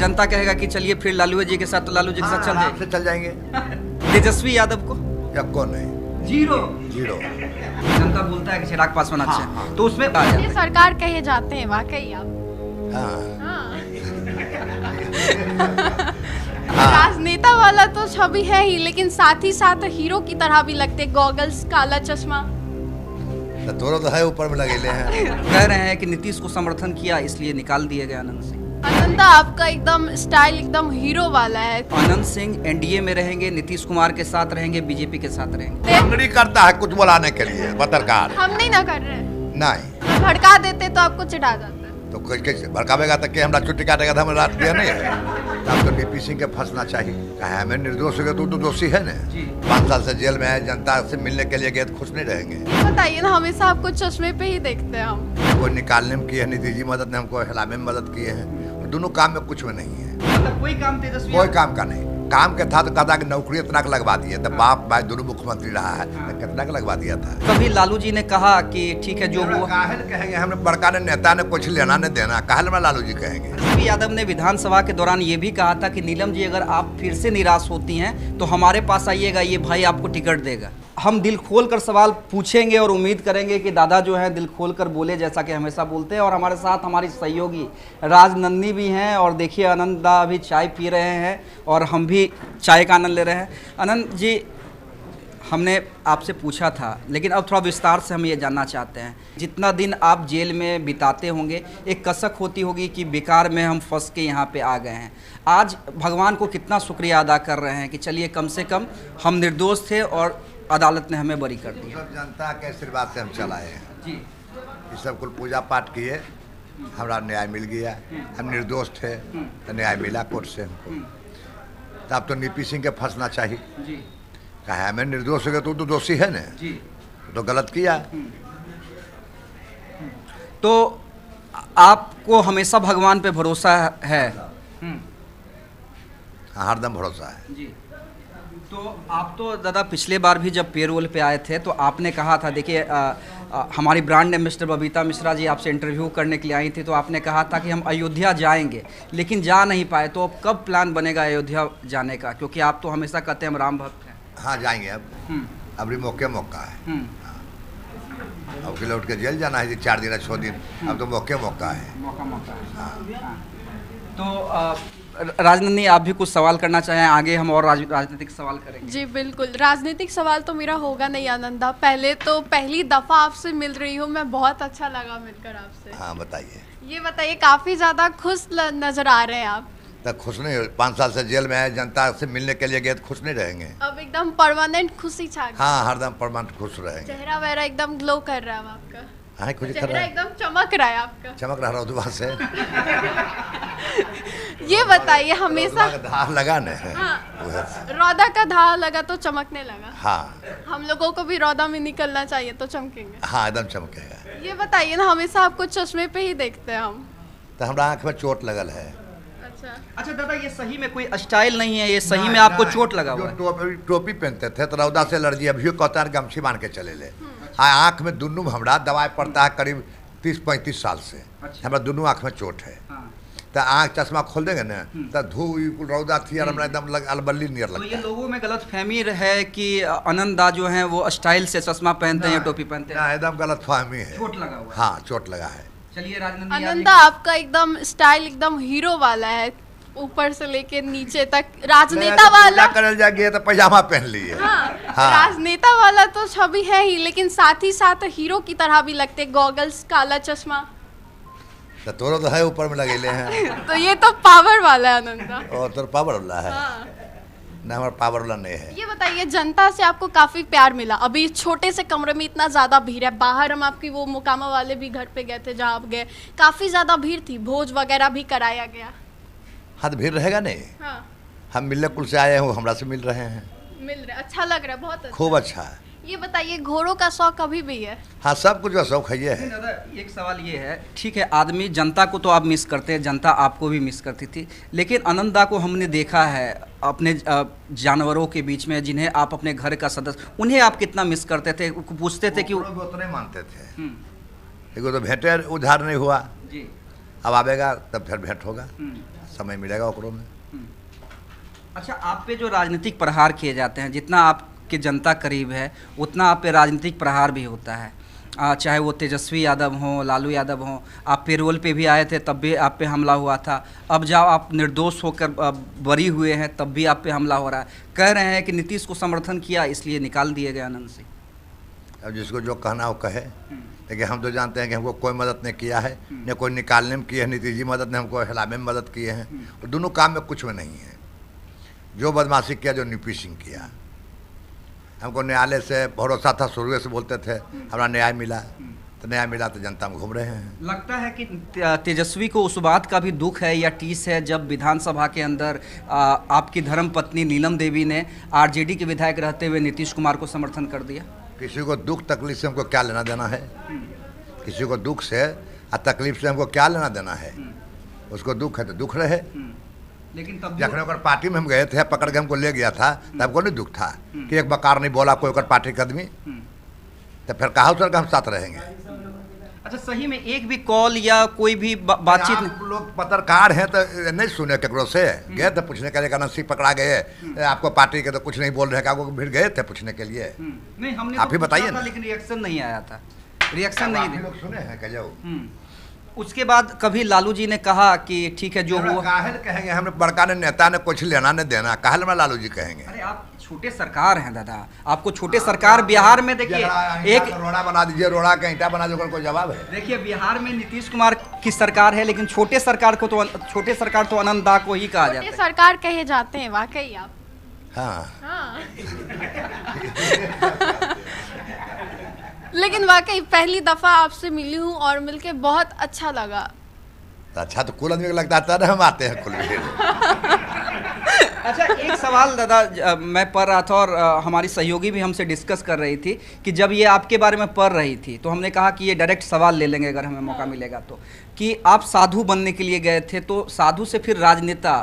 जनता कहेगा कि चलिए फिर लालू जी के साथ, तो लालू जी के साथ चल आराम से चल जाएंगे। तेजस्वी यादव को या कौन है? जीरो। जनता बोलता है कि चिराग पासवान अच्छे हैं, तो उसमें ये सरकार कहे जाते हैं वाकई आप। राजनेता वाला तो छवि है ही, लेकिन साथ ही साथ हीरो की तरह भी लगते, गॉगल्स, काला चश्मा। थोड़ा तो है ऊपर में लगेले हैं। कह रहे हैं कि नीतीश को समर्थन किया इसलिए निकाल दिए गए आनंद सिंह। आनंदा आपका एकदम स्टाइल एकदम हीरो वाला है। आनंद सिंह एनडीए में रहेंगे, नीतीश कुमार के साथ रहेंगे, बीजेपी के साथ रहेंगे। अंगड़ी करता है कुछ बुलाने के लिए पत्रकार। हम नहीं ना कर रहे हैं। नहीं भड़का देते तो आपको चिढ़ा जाता है। तो कैसे भड़कावेगा तक के हमरा छुट्टी काटेगा तो हम रात दिया नहीं है। आपको डीपी सिंह के फंसना चाहिए। कहा हमें निर्दोष हो तो दोषी है ना। 5 साल से जेल में है, जनता से मिलने के लिए गए तो खुश नहीं रहेंगे। बताइए ना, हमेशा आपको चश्मे पे ही देखते हैं हम। कोई निकालने में की है, नीतीश जी मदद ने हमको हिलाने में मदद किए हैं। दोनों काम में कुछ में नहीं है। मतलब कोई काम तेजस्वी, कोई काम का नहीं। काम के था तो कहता कि नौकरी इतना का लगवा दिए, तब बाप भाई दोनों मुख्यमंत्री रहा है, कितना का लगवा दिया था। कभी लालू जी ने कहा कि ठीक है जो हुआ। काहे कहेंगे हमने बड़का ने नेता ने कुछ लेना नहीं देना, काहे में लालू जी कहेंगे। तेजस्वी यादव ने विधानसभा के दौरान ये भी कहा था कि नीलम जी अगर आप फिर से निराश होती हैं तो हमारे पास आइएगा, ये भाई आपको टिकट देगा। हम दिल खोल कर सवाल पूछेंगे और उम्मीद करेंगे कि दादा जो है दिल खोल कर बोले, जैसा कि हमेशा बोलते हैं। और हमारे साथ हमारी सहयोगी राजनंदिनी भी हैं, और देखिए आनंद दा अभी चाय पी रहे हैं और हम भी चाय का आनंद ले रहे हैं। आनंद जी, हमने आपसे पूछा था, लेकिन अब थोड़ा विस्तार से हम ये जानना चाहते हैं। जितना दिन आप जेल में बिताते होंगे, एक कसक होती होगी कि बेकार में हम फंस के यहाँ पे आ गए हैं। आज भगवान को कितना शुक्रिया अदा कर रहे हैं कि चलिए कम से कम हम निर्दोष थे और अदालत ने हमें बरी कर दिया। सब जनता के आशीर्वाद से हम चलाए हैं जी। ये सब कुल पूजा पाठ किए, हमारा न्याय मिल गया। हम निर्दोष थे तो न्याय मिला कोर्ट से हमको। तो अब तो डीपी सिंह के फंसना चाहिए। जी। कहा हमें निर्दोष हो गया तो दोषी है ना। जी। तो गलत किया। तो आपको हमेशा भगवान पे भरोसा है? हाँ, हरदम भरोसा है। जी। तो आप तो दादा पिछले बार भी जब पेरोल पे आए थे तो आपने कहा था, देखिए हमारी ब्रांड एम्बेसडर बबीता मिश्रा जी आपसे इंटरव्यू करने के लिए आई थी, तो आपने कहा था कि हम अयोध्या जाएंगे लेकिन जा नहीं पाए। तो अब कब प्लान बनेगा अयोध्या जाने का, क्योंकि आप तो हमेशा कहते हैं हम राम भक्त हैं। हाँ, जाएंगे अब। अभी मौका है। अब कि लौट के जेल जाना है 4 दिन 6 दिन। अब तो मौका है। मौका। तो राजनंदिनी, आप भी कुछ सवाल करना चाहें? आगे हम और राजनीतिक सवाल करेंगे। जी बिल्कुल। राजनीतिक सवाल तो मेरा होगा नहीं आनंदा। पहली दफ़ा आपसे मिल रही हूँ मैं, बहुत अच्छा लगा मिलकर आपसे। हाँ, बताइए। ये बताइए, काफ़ी ज़्यादा खुश नज़र आ रहे हैं आप। तक खुश नहीं? 5 साल से जेल में है, जनता से मिलने के लिए गए तो खुश नहीं रहेंगे। अब एकदम परमानेंट खुशी छा गई। हाँ, हरदम परमानेंट खुश रहेंगे। चेहरा वेहरा एकदम ग्लो कर रहा है आपका। हाँ, खुश कर चेहरा रहा है, एकदम चमक रहा है आपका। चमक रहा रौदबा से। ये बताइए, हमेशा धार लगा न। रौदा का धार लगा तो चमकने लगा। हाँ, हम लोगों को भी रौदा में निकलना चाहिए तो चमकेंगे। हाँ, एकदम चमकेगा। ये बताइए ना, हमेशा आपको चश्मे पे ही देखते हैं हम। तो हमारा आँख में चोट लगल है। अच्छा दादा, ये सही में कोई स्टाइल नहीं है, ये सही में आपको चोट लगा हुआ है? टोपी पहनते थे तो रौदा से एलर्जी, अभी कहता है गमछी बांध के चले ले। आँख में दुनू हमरा दवाई पड़ता है करीब 30-35 साल से। हमारा दोनों आँख में चोट है। तो आँख चश्मा खोल देंगे ना तो धूल रौदा थी और हमरा एकदम अलबल्ली नियर लगता है। तो ये लोगों में गलत फहमी है कि आनंद दा जो है वो स्टाइल से चश्मा पहनते हैं या टोपी पहनते हैं। एकदम गलत फहमी है। चोट लगा हुआ है। हाँ, चोट लगा है। चलिए राजनंदिनी, आनंदा आपका एकदम स्टाइल एकदम हीरो वाला है, ऊपर से लेके नीचे तक। राजनेता वाला करल जाएगी तो पैजामा पहन लिए। हाँ। राजनेता वाला तो छवि है ही, लेकिन साथ ही साथ हीरो की तरह भी लगते, गॉगल्स, काला चश्मा। तो तोरो तो है ऊपर में लगेले हैं। तो ये तो पावर वाला है आनंदा। और तो पावर वाला है। हाँ। ना, हमारा पावर वाला नहीं है। ये बताइए, जनता से आपको काफी प्यार मिला। अभी छोटे से कमरे में इतना ज्यादा भीड़ है। बाहर हम आपकी वो मुकामा वाले भी घर पे गए थे जहाँ आप गए, काफी ज्यादा भीड़ थी, भोज वगैरह भी कराया गया। हाँ, तो भीड़ रहेगा नहीं। हाँ। हम मिलने कुल से आए हैं, हमरा से मिल रहे हैं। मिल रहे, अच्छा लग रहा है, बहुत अच्छा। खूब अच्छा है। ये बताइए, घोड़ों का शौक अभी भी है? हाँ, सब कुछ का शौक है। दादा एक सवाल ये है, ठीक है आदमी जनता को तो आप मिस करते हैं, जनता आपको भी मिस करती थी, लेकिन आनंद दा को हमने देखा है अपने जानवरों के बीच में जिन्हें आप अपने घर का सदस्य, उन्हें आप कितना मिस करते थे? पूछते थे कि उतने मानते थे। एगो तो भेंटे उधार नहीं हुआ जी। अब आवेगा तब फिर भेंट होगा, समय मिलेगा ओकरों में। अच्छा, आप पे जो राजनीतिक प्रहार किए जाते हैं, जितना आपके जनता करीब है उतना आप पे राजनीतिक प्रहार भी होता है, चाहे वो तेजस्वी यादव हों, लालू यादव हों। आप पेरोल पे भी आए थे तब भी आप पे हमला हुआ था, अब जब आप निर्दोष होकर बरी हुए हैं तब भी आप पे हमला हो रहा है। कह रहे हैं कि नीतीश को समर्थन किया इसलिए निकाल दिए गए आनंद सिंह। अब जिसको जो कहना वो कहे, लेकिन हम तो जानते हैं कि हमको कोई मदद नहीं किया है, न कोई निकालने में की है, नीतीश जी मदद ने हमको हिलाने में मदद किए हैं, और दोनों काम में कुछ में नहीं है। जो बदमाशी किया, जो नीपी सिंह किया, हमको न्यायालय से भरोसा था, शुरू से बोलते थे हमारा न्याय मिला, तो न्याय मिला तो जनता में घूम रहे हैं। लगता है कि तेजस्वी को उस बात का भी दुख है या टीस है जब विधानसभा के अंदर आपकी धर्म पत्नी नीलम देवी ने आरजेडी के विधायक रहते हुए नीतीश कुमार को समर्थन कर दिया। किसी को दुख तकलीफ से हमको क्या लेना देना है? किसी को दुख से और तकलीफ से हमको क्या लेना देना है? उसको दुख है तो दुख रहे। लेकिन तब जखने ओकर पार्टी में हम गए थे, पकड़ के हमको ले गया था, तब हमको नहीं दुख था कि एक बकार नहीं बोला कोई ओकर पार्टी का आदमी, तो फिर कहा सर हम साथ रहेंगे। अच्छा, सही में एक भी कॉल या कोई भी बातचीत? आप लोग पत्रकार हैं तो नहीं सुने केकरो से? गए थे पूछने के लिए, आनंद सिंह पकड़ा गए, आपको पार्टी के तो कुछ नहीं बोल रहे, क्या फिर गए थे पूछने के लिए? नहीं, हमने आप ही बताइए ना। लेकिन रिएक्शन नहीं आया था, रिएक्शन नहीं दिया। लोग सुने हैं क्या? जाओ उसके बाद कभी लालू जी ने कहा कि ठीक है जो हुआ। काहे कहेंगे, हमने बड़का ने नेता ने कुछ लेना नहीं देना, काहे में लालू जी कहेंगे? अरे आप छोटे सरकार हैं दादा, आपको छोटे सरकार बिहार में देखिए एक रोड़ा बना दीजिए, रोड़ा का ईंटा बना दीजिए, कोई जवाब है? देखिए बिहार में नीतीश कुमार की सरकार है, लेकिन छोटे सरकार तो अनंत दा को ही कहा जाता है। सरकार कहे जाते हैं वाकई आप। हाँ। लेकिन वाकई पहली दफा आपसे मिली हूँ और मिलके बहुत अच्छा लगा। अच्छा तो कुल आदमी को लगता है ना हम आते हैं कुल भी। अच्छा, एक सवाल दादा मैं पढ़ रहा था और हमारी सहयोगी भी हमसे डिस्कस कर रही थी कि जब ये आपके बारे में पढ़ रही थी तो हमने कहा कि ये डायरेक्ट सवाल ले लेंगे अगर हमें मौका मिलेगा तो, कि आप साधु बनने के लिए गए थे, तो साधु से फिर राजनेता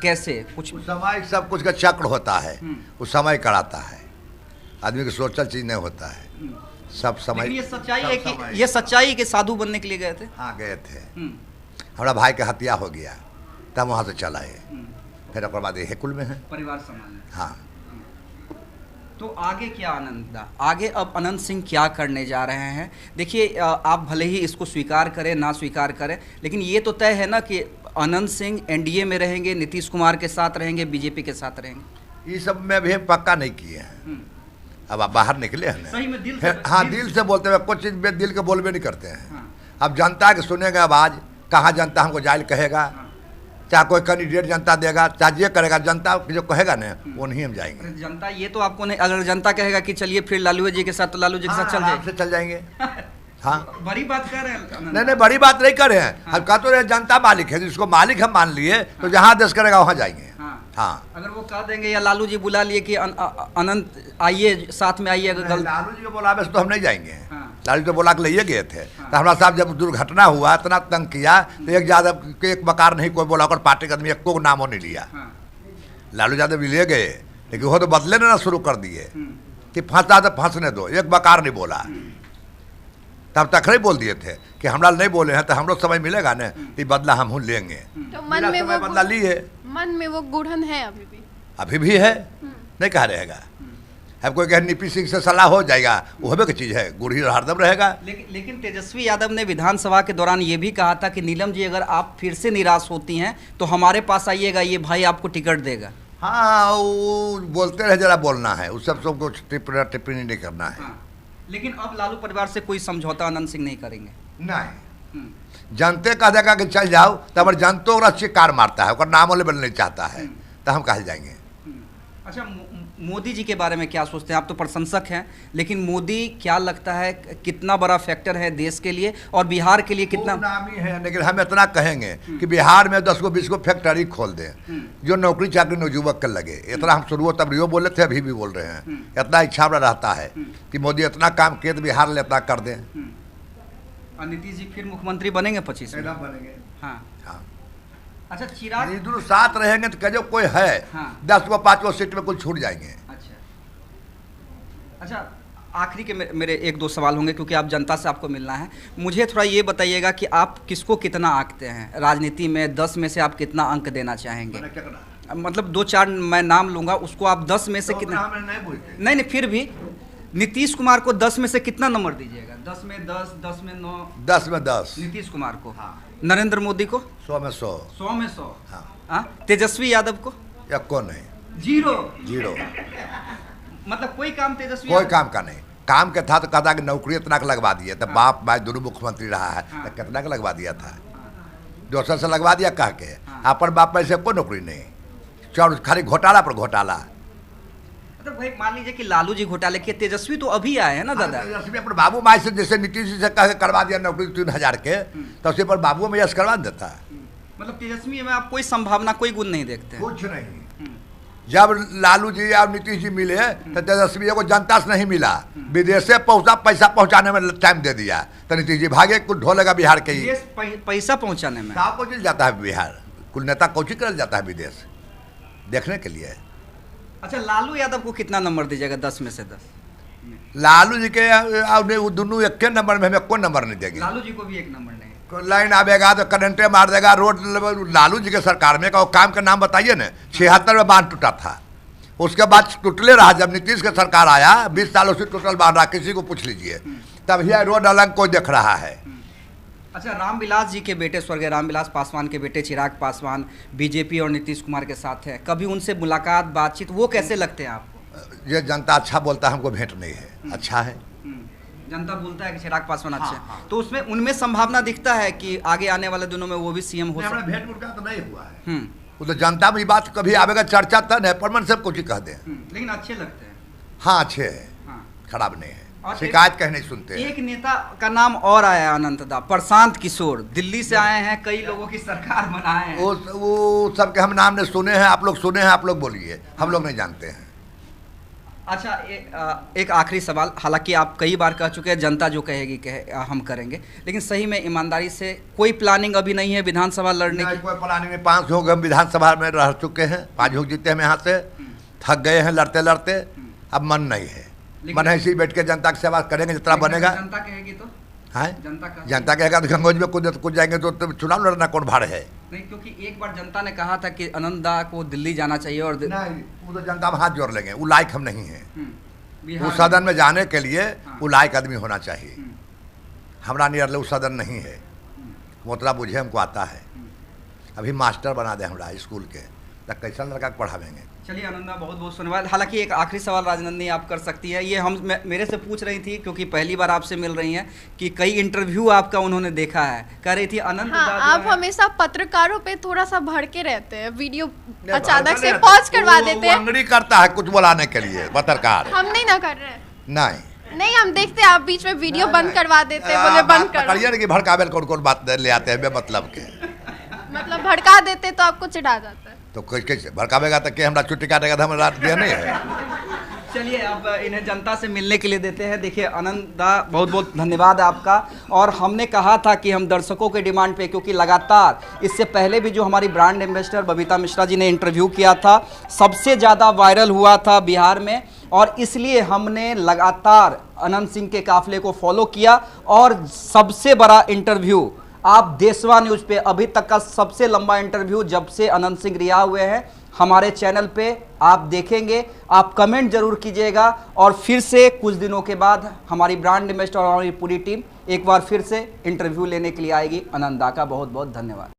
कैसे? कुछ समय सब कुछ का चक्र होता है, उस समय कराता है, आदमी की सोचल चीज नहीं होता है, सब समय। ये सच्चाई है कि ये सच्चाई कि साधु बनने के लिए गए थे? हाँ गए थे, हमारा भाई का हत्या हो गया तब वहाँ से चला है, फिर उसके बाद ये कुल में है परिवार संभालने। हाँ। तो आगे क्या आनंद दा, आगे अब अनंत सिंह क्या करने जा रहे हैं? देखिए आप भले ही इसको स्वीकार करें ना स्वीकार करें, लेकिन ये तो तय है ना कि अनंत सिंह एनडीए में रहेंगे, नीतीश कुमार के साथ रहेंगे, बीजेपी के साथ रहेंगे। ये सब में भी पक्का नहीं किए हैं, अब आप बाहर निकले हैं सही में दिल से, हाँ दिल से बोलते हुए, कुछ चीज़ दिल के बोलबे नहीं करते हैं। अब जनता के सुनेगा आवाज़, कहाँ जनता हमको जाइल कहेगा, चाहे कोई कैंडिडेट जनता देगा, चाहे ये करेगा, जनता जो कहेगा ना वो नहीं हम जाएंगे। जनता ये तो आपको नहीं, अगर जनता कहेगा कि चलिए फिर लालू जी के साथ, तो लालू जी के साथ चल जाएंगे। हाँ, बड़ी बात कर रहे हैं। नहीं बड़ी बात नहीं कर रहे हैं, हम कह तो रहे जनता मालिक है, जिसको मालिक हम मान लिए तो जहाँ देश करेगा वहाँ जाएंगे। हाँ, अगर वो कह देंगे या लालू जी बुला लिए कि अनंत आइए साथ में आइए, अगर लालू जी को बुलावे तो हम नहीं जाएंगे। लालू तो बुला के ले गए थे, तो हमारा साहब जब दुर्घटना हुआ इतना तंग किया तो एक यादव के एक बकार नहीं कोई बोला, और पार्टी का आदमी एक को नामों नहीं लिया। लालू यादव भी ले गए, लेकिन वो तो बदले ना शुरू कर दिए कि फंसा तो फंसने दो, एक बकार नहीं बोला। तब तक नहीं बोल दिए थे कि हमरा नहीं बोले हैं तो हम लोग समय मिलेगा ना, ये बदला हम लेंगे। तो मन में वो बदला लिए, मन में वो गुड़न है अभी भी है, नहीं कहा रहेगा। अब कोई कहे नीपी सिंह से सलाह हो जाएगा, वो हमें की चीज़ है, गुड़ी हरदम रहेगा। लेकिन तेजस्वी यादव ने विधानसभा के दौरान ये भी कहा था कि नीलम जी अगर आप फिर से निराश होती हैं तो हमारे पास आइएगा, ये भाई आपको टिकट देगा। हाँ, वो बोलते रहे, जरा बोलना है, उस सब कुछ टिप्पणी नहीं करना है। लेकिन अब लालू परिवार से कोई समझौता अनंत सिंह नहीं करेंगे? नहीं, जनते कह देगा कि चल जाओ, तब जनतो और अच्छी कार मारता है, और नाम लेवल नहीं चाहता है, तो हम कहा जाएंगे। अच्छा, मोदी जी के बारे में क्या सोचते हैं? आप तो प्रशंसक हैं, लेकिन मोदी क्या लगता है कितना बड़ा फैक्टर है देश के लिए और बिहार के लिए? कितना नामी है, लेकिन हम इतना कहेंगे कि बिहार में 10 को 20 को फैक्ट्री खोल दें, जो नौकरी चाकरी नौजुवक कर लगे। इतना हम शुरू तब रियो बोले थे, अभी भी बोल रहे हैं, इतना इच्छा रहता है कि मोदी इतना काम किए तो बिहार ले इतना कर दें। और नीतीश जी फिर मुख्यमंत्री बनेंगे 25 में? बनेंगे। हाँ हाँ। अच्छा, चिराग दोनों साथ रहेंगे तो कहो कोई है, 10 को 5 को सीट में कुछ छूट जाएंगे। अच्छा, आखिरी के मेरे एक दो सवाल होंगे क्योंकि आप जनता से आपको मिलना है। मुझे थोड़ा ये बताइएगा कि आप किसको कितना आंकते हैं राजनीति में, 10 में से आप कितना अंक देना चाहेंगे? मतलब 2-4 मैं नाम लूंगा, उसको आप 10 में से कितना? नहीं, फिर भी नीतीश कुमार को 10 में से कितना नंबर दीजिएगा? 10 में 10, 10 में 9? 10 में 10 नीतीश कुमार को। नरेंद्र मोदी को? 100 में 100। 100 में 100। तेजस्वी यादव को? या को नहीं, 0। मतलब कोई काम तेजस्वी कोई काम का नहीं। काम के था तो कहता कि नौकरी इतना का लगवा दिया, तो बाप भाई दोनों मुख्यमंत्री रहा है, तो कितना का लगवा दिया था? 200 से लगवा दिया कह के। अपन बाप पैसे कोई नौकरी नहीं, चौड़ खाली घोटाला पर घोटाला। मतलब भाई मान लीजिए कि लालू जी घोटाले के, तेजस्वी तो अभी आए हैं ना दादा। तेजस्वी अपने बाबू माई से जैसे नीतीश जी से कह के करवा दिया नौकरी 3000 के, तो उसी पर बाबू में यश करवा देता है। मतलब तेजस्वी में आप कोई संभावना, कोई गुण नहीं देखते? कुछ नहीं। जब लालू जी और नीतीश जी मिले तो तेजस्वी को जनता से नहीं मिला, विदेश से पैसा पहुंचाने में टाइम दे दिया, तो नीतीश जी भागे कुछ ढोलेगा बिहार के ही पैसा पहुंचाने में। साहब को चल जाता है बिहार, कुल नेता कोची कर जाता है विदेश देखने के लिए। अच्छा, लालू यादव को कितना नंबर दीजिएगा 10 में से 10? लालू जी के दोनों एक नंबर में, हमें कोई नंबर नहीं देगी। लालू जी को भी एक नंबर नहीं। लाइन आवेगा तो करंटे मार देगा रोड। लालू जी के सरकार में का काम का नाम बताइए ना। 76 में बांध टूटा था, उसके बाद टूटले रहा। जब नीतीश का सरकार आया 20 सालों से टोटल बांध रहा, किसी को पूछ लीजिए। तब यह रोड अलग कोई देख रहा है। अच्छा, रामविलास जी के बेटे स्वर्गीय रामविलास पासवान के बेटे चिराग पासवान बीजेपी और नीतीश कुमार के साथ है, कभी उनसे मुलाकात बातचीत, वो कैसे लगते हैं आपको? ये जनता अच्छा बोलता है, हमको भेंट नहीं है। अच्छा है, जनता बोलता है कि चिराग पासवान अच्छे हैं। तो उसमें उनमें संभावना दिखता है कि आगे आने वाले दिनों में वो भी सीएम हो सकते हैं। भेंट मुलाकात तो नहीं हुआ है। वो तो जनता में बात कभी आवेगा, चर्चा तब है, परमन सब कुछ कह दे। लेकिन अच्छे लगते हैं। हाँ, अच्छे है, खराब नहीं है, शिकायत कहीं नहीं सुनते। एक नेता का नाम और आया अनंतदा, प्रशांत किशोर, दिल्ली से आए हैं, कई लोगों की सरकार बनाए हैं। वो सबके हम नाम ने सुने हैं, आप लोग सुने हैं, आप लोग बोलिए, हम लोग नहीं जानते हैं। अच्छा, एक आखिरी सवाल, हालांकि आप कई बार कह चुके हैं जनता जो कहेगी हम करेंगे, लेकिन सही में ईमानदारी से कोई प्लानिंग अभी नहीं है विधानसभा लड़ने की? कोई प्लानिंग नहीं। 5 लोग हम विधानसभा में रह चुके हैं, 5 लोग जीते हम यहाँ से, थक गए हैं लड़ते लड़ते, अब मन नहीं है। मन ऐसे ही बैठ के जनता की सेवा करेंगे जितना बनेगा। जनता कहेगी तो जनता कहेगा तो गंगोज में कुछ जाएंगे तो चुनाव लड़ना कौन भाड़ है? नहीं, क्योंकि एक बार जनता ने कहा था कि अनंतदा को दिल्ली जाना चाहिए और नहीं, वो तो जनता में हाथ जोड़ लेंगे, वो लायक हम नहीं है। उस सदन में जाने के लिए वो लायक आदमी होना चाहिए। हमारा नियर उस सदन नहीं है, मोतला बुझे हमको आता है। अभी मास्टर बना दे हमारा स्कूल के, तो कैसा लड़का पढ़ावेंगे? चलिए अनंतदा, बहुत बहुत धन्यवाद। हालांकि एक आखिरी सवाल राजनंदिनी आप कर सकती है, ये मेरे से पूछ रही थी क्योंकि पहली बार आपसे मिल रही हैं कि कई इंटरव्यू आपका उन्होंने देखा है, कह रही थी अनंतदा आप हमेशा पत्रकारों पे थोड़ा सा भड़के रहते हैं, वीडियो अचानक से पॉज करवा देते हैं। अंगड़ी करता है कुछ बुलाने के लिए पत्रकार। हम नहीं ना कर रहे, नहीं हम देखते हैं आप बीच में वीडियो बंद करवा देते हैं, बोले बंद कर, कि भड़कावेल कौन बात ले आते हैं बेमतलब के। मतलब भड़का देते तो आपको चिढ़ा जाता है। तो कैसे भड़कावेगा तो क्या हमरा छुट्टी काटेगा तो हमारा दिया नहीं है? चलिए अब इन्हें जनता से मिलने के लिए देते हैं। देखिए अनंतदा, बहुत बहुत धन्यवाद आपका। और हमने कहा था कि हम दर्शकों के डिमांड पे, क्योंकि लगातार इससे पहले भी जो हमारी ब्रांड एम्बेसडर बबीता मिश्रा जी ने इंटरव्यू किया था, सबसे ज़्यादा वायरल हुआ था बिहार में, और इसलिए हमने लगातार अनंत सिंह के काफिले को फॉलो किया। और सबसे बड़ा इंटरव्यू आप देशवा न्यूज़ पे, अभी तक का सबसे लंबा इंटरव्यू जब से अनंत सिंह रिहा हुए हैं, हमारे चैनल पे आप देखेंगे। आप कमेंट जरूर कीजिएगा। और फिर से कुछ दिनों के बाद हमारी ब्रांड एम्बेसडर और हमारी पूरी टीम एक बार फिर से इंटरव्यू लेने के लिए आएगी। अनंतदा का बहुत बहुत धन्यवाद।